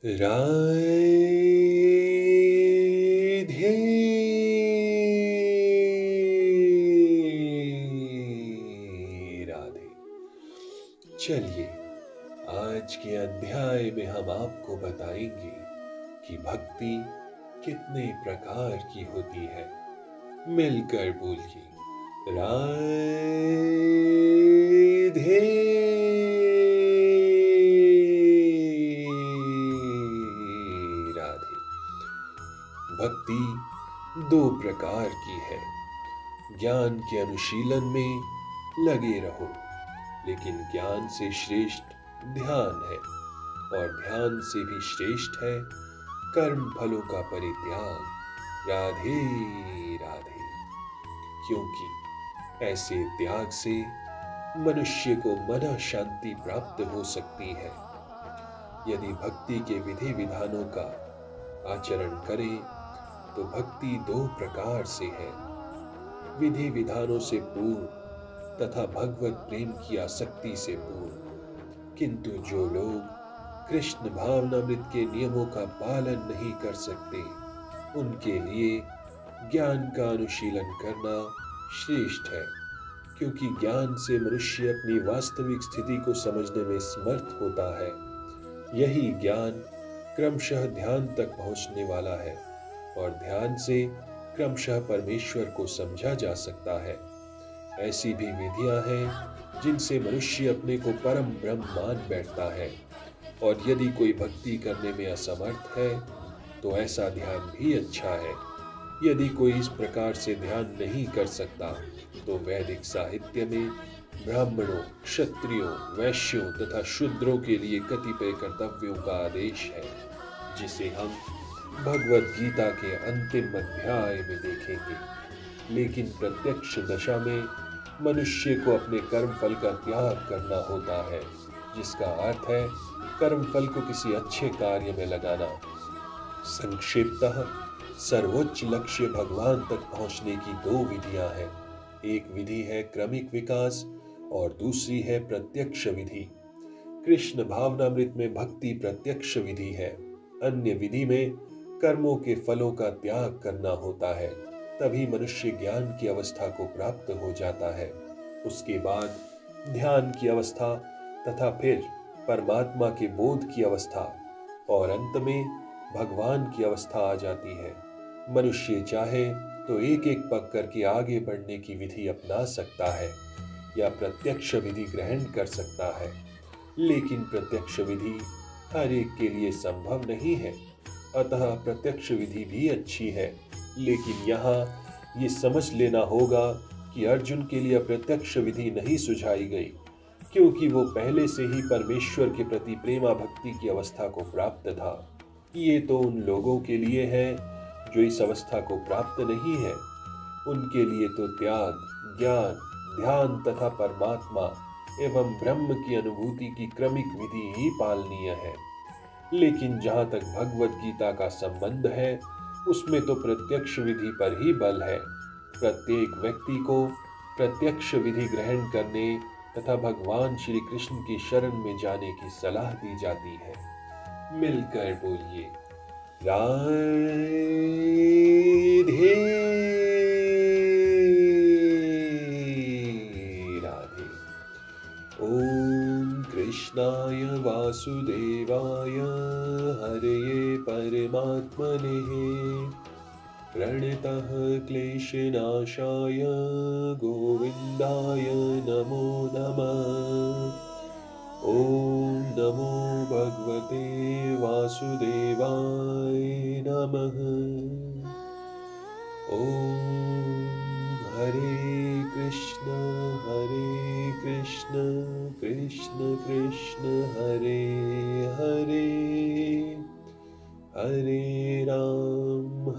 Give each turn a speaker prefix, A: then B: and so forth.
A: राधे राधे। चलिए, आज के अध्याय में हम आपको बताएंगे कि भक्ति कितने प्रकार की होती है। मिलकर बोलिए, राधे राधे। भक्ति दो प्रकार की है। ज्ञान के अनुशीलन में लगे रहो, लेकिन ज्ञान से श्रेष्ठ ध्यान है, और ध्यान से भी श्रेष्ठ है कर्म फलों का परित्याग। राधे राधे। क्योंकि ऐसे त्याग से मनुष्य को मन शांति प्राप्त हो सकती है। यदि भक्ति के विधि विधानों का आचरण करें तो भक्ति दो प्रकार से है, विधि विधानों से पूर्ण तथा भगवत प्रेम की आसक्ति से पूर्ण। किंतु जो लोग कृष्ण भावनामृत के नियमों का पालन नहीं कर सकते, उनके लिए ज्ञान का अनुशीलन करना श्रेष्ठ है, क्योंकि ज्ञान से मनुष्य अपनी वास्तविक स्थिति को समझने में समर्थ होता है। यही ज्ञान क्रमशः ध्यान तक पहुंचने वाला है, और ध्यान से क्रमशः परमेश्वर को समझा जा सकता है। ऐसी भी विधियां हैं जिनसे मनुष्य अपने को परम ब्रह्म मान बैठता है, और यदि कोई भक्ति करने में असमर्थ है तो ऐसा ध्यान भी अच्छा है। यदि कोई इस प्रकार से ध्यान नहीं कर सकता तो वैदिक साहित्य में ब्राह्मणों, क्षत्रियों, वैश्यों तथा शूद्रों के लिए कतिपय कर्तव्यों का आदेश है, जिसे हम भगवत गीता के अंतिम अध्याय में देखेंगे। लेकिन प्रत्यक्ष दशा में मनुष्य को अपने कर्म फल का त्याग करना होता है, जिसका अर्थ है कर्म फल को किसी अच्छे कार्य में लगाना। संक्षिप्तः सर्वोच्च लक्ष्य भगवान तक पहुंचने की दो विधियां हैं। एक विधि है क्रमिक विकास और दूसरी है प्रत्यक्ष विधि। कृष्ण भावनामृत में भक्ति प्रत्यक्ष विधि है। अन्य विधि में कर्मों के फलों का त्याग करना होता है, तभी मनुष्य ज्ञान की अवस्था को प्राप्त हो जाता है। उसके बाद ध्यान की अवस्था तथा फिर परमात्मा के बोध की अवस्था, और अंत में भगवान की अवस्था आ जाती है। मनुष्य चाहे तो एक एक पग करके आगे बढ़ने की विधि अपना सकता है, या प्रत्यक्ष विधि ग्रहण कर सकता है। लेकिन प्रत्यक्ष विधि हर एक के लिए संभव नहीं है, अतः प्रत्यक्ष विधि भी अच्छी है। लेकिन यहाँ ये समझ लेना होगा कि अर्जुन के लिए प्रत्यक्ष विधि नहीं सुझाई गई, क्योंकि वो पहले से ही परमेश्वर के प्रति प्रेमा भक्ति की अवस्था को प्राप्त था। ये तो उन लोगों के लिए है जो इस अवस्था को प्राप्त नहीं है। उनके लिए तो त्याग, ज्ञान, ध्यान तथा परमात्मा एवं ब्रह्म की अनुभूति की क्रमिक विधि ही पालनीय है। लेकिन जहां तक भगवत गीता का संबंध है, उसमें तो प्रत्यक्ष विधि पर ही बल है। प्रत्येक व्यक्ति को प्रत्यक्ष विधि ग्रहण करने तथा भगवान श्री कृष्ण की शरण में जाने की सलाह दी जाती है। मिलकर बोलिए, राधे राधे। ओम कृष्णाय वासुदेवाय हरये परमात्मने प्रणतः क्लेशनाशाय गोविन्दाय नमो नमः। ओम नमो भगवते वासुदेवाय नमः। ओम हरे कृष्ण कृष्ण कृष्ण हरे हरे, हरे राम